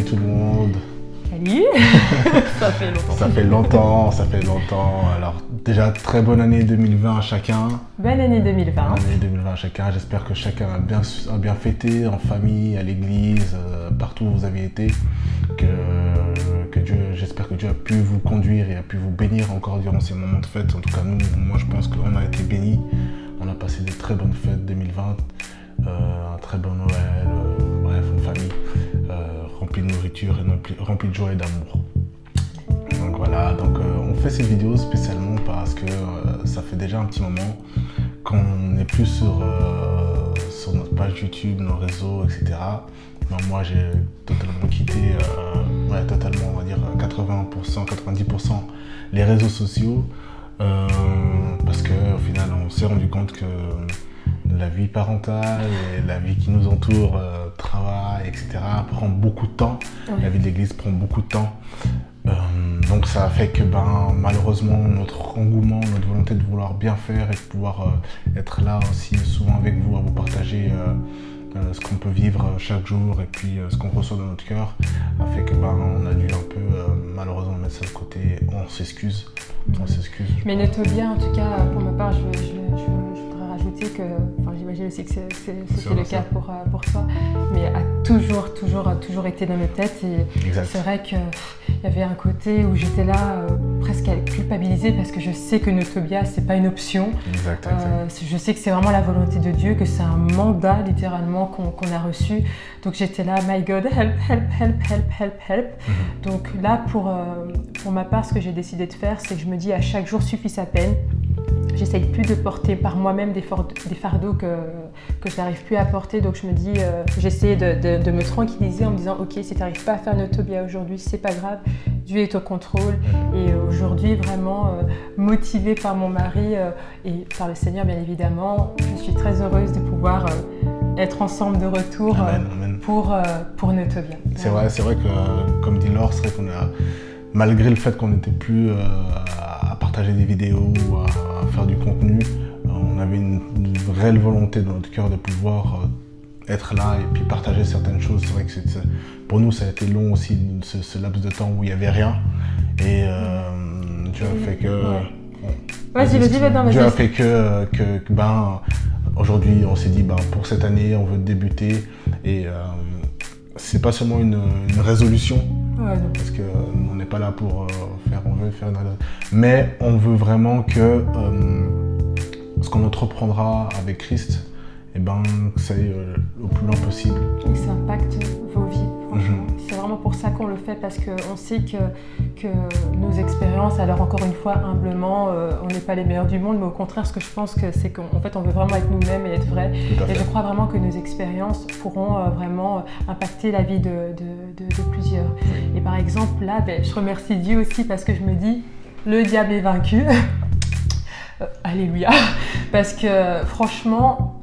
Salut tout le monde. Salut. Ça fait longtemps. Alors déjà, très bonne année 2020 à chacun. Bonne année 2020. Bonne année 2020 à chacun. J'espère que chacun a bien fêté, en famille, à l'église, partout où vous avez été. J'espère que Dieu a pu vous conduire et a pu vous bénir encore durant ces moments de fête. En tout cas, moi je pense qu'on a été bénis. On a passé de très bonnes fêtes 2020, un très bon Noël, bref, en famille, rempli de nourriture et rempli de joie et d'amour. Donc voilà, on fait cette vidéo spécialement parce que ça fait déjà un petit moment qu'on n'est plus sur notre page YouTube, nos réseaux, etc. Donc moi j'ai totalement quitté, totalement, on va dire 80%, 90% les réseaux sociaux parce qu'au final on s'est rendu compte que la vie parentale et la vie qui nous entoure, travail, etc. prend beaucoup de temps. Oui. La vie de l'église prend beaucoup de temps. Donc ça a fait que malheureusement notre engouement, notre volonté de vouloir bien faire et de pouvoir être là aussi souvent avec vous, à vous partager ce qu'on peut vivre chaque jour et puis ce qu'on reçoit dans notre cœur a fait que on a dû un peu malheureusement mettre ça de côté. On s'excuse. Mais Netobia, en tout cas pour ma part, je voudrais rajouter que, j'imagine aussi que c'était le cas pour toi, mais a toujours été dans nos têtes et exact. C'est vrai qu'il y avait un côté où j'étais là presque à culpabiliser parce que je sais que Netobia c'est pas une option. Exact. Je sais que c'est vraiment la volonté de Dieu, que c'est un mandat littéralement qu'on a reçu. Donc j'étais là, my God, help. Mm-hmm. Donc là pour ma part, ce que j'ai décidé de faire, c'est que je me dis à chaque jour suffit sa peine. J'essaye plus de porter par moi-même des fardeaux que je n'arrive plus à porter. Donc je me dis, j'essaie de me tranquilliser en me disant, ok, si tu n'arrives pas à faire Netobia aujourd'hui, c'est pas grave, Dieu est au contrôle. Et aujourd'hui, vraiment motivée par mon mari et par le Seigneur, bien évidemment, je suis très heureuse de pouvoir être ensemble de retour. Amen. Pour Netobia. C'est vrai que, comme dit Laure, c'est vrai qu'on a, malgré le fait qu'on n'était plus à partager des vidéos ou à faire du contenu, on avait une réelle volonté dans notre cœur de pouvoir être là et puis partager certaines choses. C'est vrai que pour nous ça a été long aussi, ce laps de temps où il n'y avait rien et Dieu a fait que Dieu a fait que aujourd'hui on s'est dit pour cette année on veut débuter et c'est pas seulement une résolution. Ouais, parce qu'on n'est pas là pour faire une résolution, mais on veut vraiment que ce qu'on entreprendra avec Christ, que ça aille au plus loin possible. Et que ça impacte vos vies, franchement. C'est vraiment pour ça qu'on le fait, parce qu'on sait que nos expériences, alors encore une fois, humblement, on n'est pas les meilleurs du monde, mais au contraire, ce que je pense, c'est qu'en fait, on veut vraiment être nous-mêmes et être vrai. Et je crois vraiment que nos expériences pourront vraiment impacter la vie de plusieurs. Et par exemple, là, je remercie Dieu aussi parce que je me dis, le diable est vaincu. Alléluia. Parce que franchement,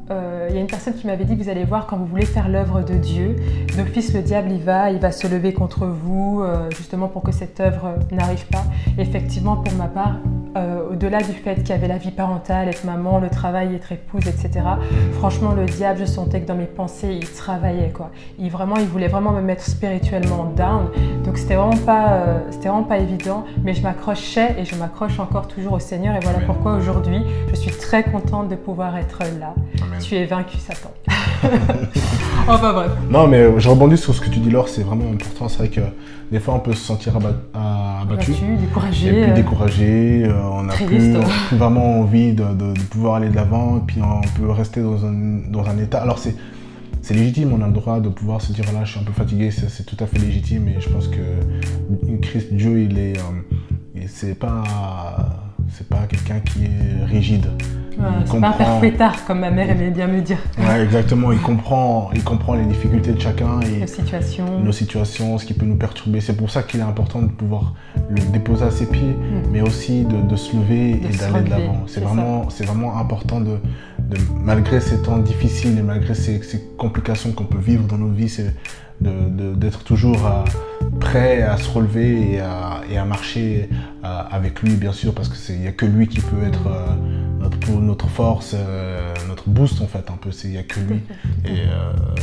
il y a une personne qui m'avait dit, vous allez voir, quand vous voulez faire l'œuvre de Dieu, d'office le diable il va se lever contre vous, justement pour que cette œuvre n'arrive pas. Et effectivement, pour ma part, au-delà du fait qu'il y avait la vie parentale, être maman, le travail, être épouse, etc. Franchement, le diable, je sentais que dans mes pensées, il travaillait, quoi. Il voulait vraiment me mettre spirituellement down. Donc c'était vraiment pas évident, mais je m'accrochais et je m'accroche encore toujours au Seigneur. Et voilà Amen. Pourquoi aujourd'hui, je suis très contente de pouvoir être là. Amen. Tu es vaincu, Satan. Enfin bref. Non, mais je rebondis sur ce que tu dis, Laure, c'est vraiment important. C'est vrai que des fois, on peut se sentir abattu, découragé. Et puis découragé, on n'a plus vraiment envie de pouvoir aller de l'avant, et puis on peut rester dans un état. Alors c'est légitime, on a le droit de pouvoir se dire là, je suis un peu fatigué, c'est tout à fait légitime, et je pense que Christ, Dieu, c'est pas quelqu'un qui est rigide. C'est pas un père fouettard, comme ma mère aimait bien me dire. Ouais, exactement, il comprend les difficultés de chacun et nos situations, ce qui peut nous perturber. C'est pour ça qu'il est important de pouvoir le déposer à ses pieds, mais aussi de se lever et d'aller de l'avant. C'est vraiment important de malgré ces temps difficiles et malgré ces complications qu'on peut vivre dans nos vies, c'est d'être toujours prêt à se relever et à marcher avec lui, bien sûr, parce qu'il n'y a que lui qui peut être notre force, notre boost en fait, un peu, il n'y a que lui.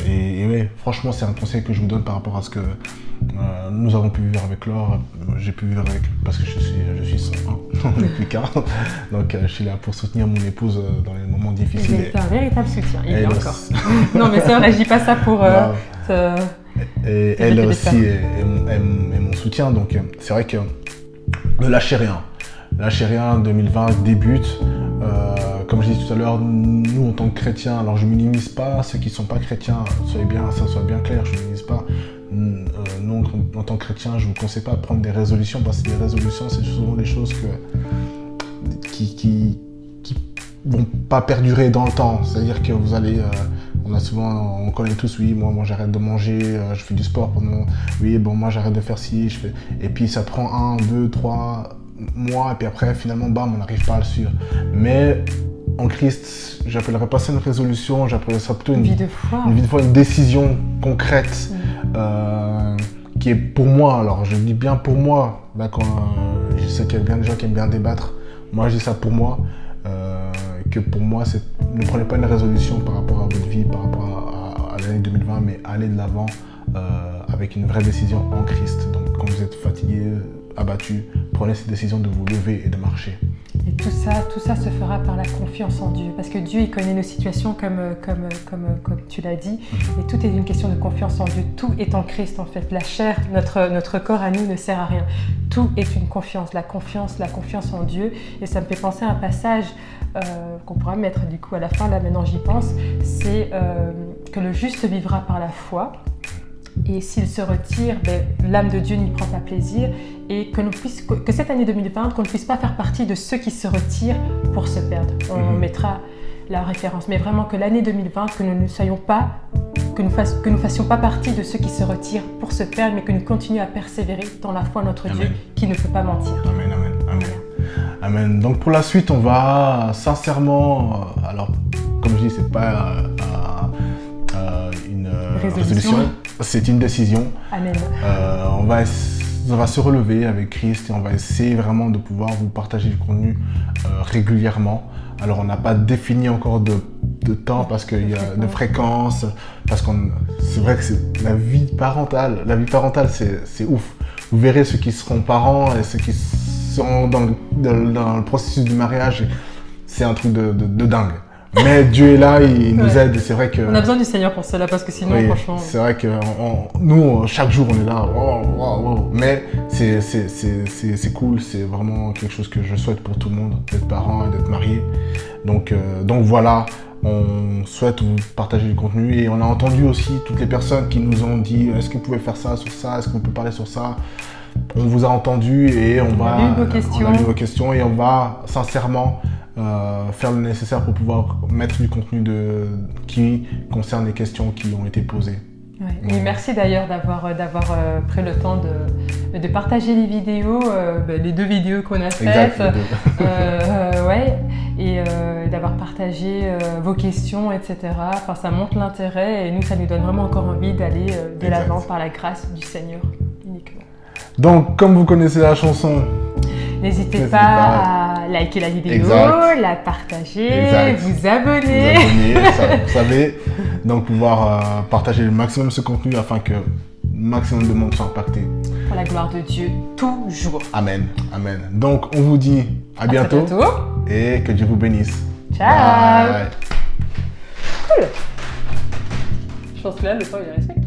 Et ouais, franchement, c'est un conseil que je vous donne par rapport à ce que nous avons pu vivre avec Laure, j'ai pu vivre avec, parce que je suis son, on n'est plus qu'un. Donc je suis là pour soutenir mon épouse dans les moments difficiles. C'est un véritable soutien, il est encore. Non mais c'est vrai, je dis pas ça pour... Et elle aussi est mon soutien, donc c'est vrai que ne lâchez rien. Lâchez rien, 2020 débute. Comme je disais tout à l'heure, nous en tant que chrétiens, alors je ne minimise pas ceux qui ne sont pas chrétiens, soit bien clair, je ne minimise pas. Nous en tant que chrétiens, je ne vous conseille pas de prendre des résolutions, parce que les résolutions, c'est souvent des choses qui vont pas perdurer dans le temps. C'est-à-dire que vous allez... on connaît tous, oui, moi j'arrête de manger, je fais du sport pendant... Oui, bon, moi j'arrête de faire ci, je fais... Et puis ça prend 1, 2, 3 mois, et puis après, finalement, bam, on n'arrive pas à le suivre. Mais en Christ, j'appellerais pas ça une résolution, j'appellerais ça plutôt une vie de foi, une décision concrète qui est pour moi, alors je dis bien pour moi, là, quand je sais qu'il y a bien des gens qui aiment bien débattre, moi je dis ça pour moi, que pour moi, ne prenez pas une résolution par rapport à votre vie, par rapport à l'année 2020, mais allez de l'avant avec une vraie décision en Christ. Donc quand vous êtes fatigué, abattu, prenez cette décision de vous lever et de marcher. Et tout ça se fera par la confiance en Dieu, parce que Dieu il connaît nos situations comme tu l'as dit, et tout est une question de confiance en Dieu. Tout est en Christ en fait. La chair, notre corps à nous ne sert à rien. Tout est une confiance, la confiance en Dieu. Et ça me fait penser à un passage qu'on pourra mettre du coup à la fin, là maintenant j'y pense, c'est que le juste vivra par la foi. Et s'il se retire, l'âme de Dieu n'y prend pas plaisir, et que cette année 2020, qu'on ne puisse pas faire partie de ceux qui se retirent pour se perdre. On mettra la référence, mais vraiment que l'année 2020, que nous ne soyons pas, que nous fassions pas partie de ceux qui se retirent pour se perdre, mais que nous continuions à persévérer dans la foi en notre Dieu qui ne peut pas mentir. Amen, amen, amen. Amen. Donc pour la suite, on va sincèrement, alors comme je dis, c'est pas une résolution, c'est une décision. Amen. On va se relever avec Christ et on va essayer vraiment de pouvoir vous partager du contenu régulièrement. Alors on n'a pas défini encore de temps parce qu'il y a de fréquences, parce c'est vrai que c'est la vie parentale. La vie parentale, c'est ouf. Vous verrez ceux qui seront parents et ceux qui seront dans le processus du mariage, c'est un truc de dingue. Mais Dieu est là, il nous aide, et c'est vrai que... On a besoin du Seigneur pour cela, parce que sinon, franchement... C'est vrai que nous, chaque jour, on est là, wow. Mais c'est cool, c'est vraiment quelque chose que je souhaite pour tout le monde, d'être parent et d'être marié. Donc voilà, on souhaite vous partager du contenu, et on a entendu aussi toutes les personnes qui nous ont dit « Est-ce que vous pouvez faire ça sur ça? Est-ce qu'on peut parler sur ça ?» On vous a entendu et on a lu vos questions, et on va sincèrement faire le nécessaire pour pouvoir mettre du contenu qui concerne les questions qui ont été posées. Ouais. Et merci d'ailleurs d'avoir pris le temps de partager les vidéos, les 2 vidéos qu'on a faites, et d'avoir partagé vos questions, etc. Enfin, ça montre l'intérêt, et nous, ça nous donne vraiment encore envie d'aller de l'avant par la grâce du Seigneur uniquement. Donc, comme vous connaissez la chanson, n'hésitez pas à liker la vidéo, la partager, vous abonner. Ça, vous savez. Donc, pouvoir partager le maximum ce contenu afin que le maximum de monde soit impacté. Pour la gloire de Dieu, toujours. Amen, amen. Donc, on vous dit à bientôt. Et que Dieu vous bénisse. Ciao. Bye. Cool. Je pense que là, le temps, il est respecté.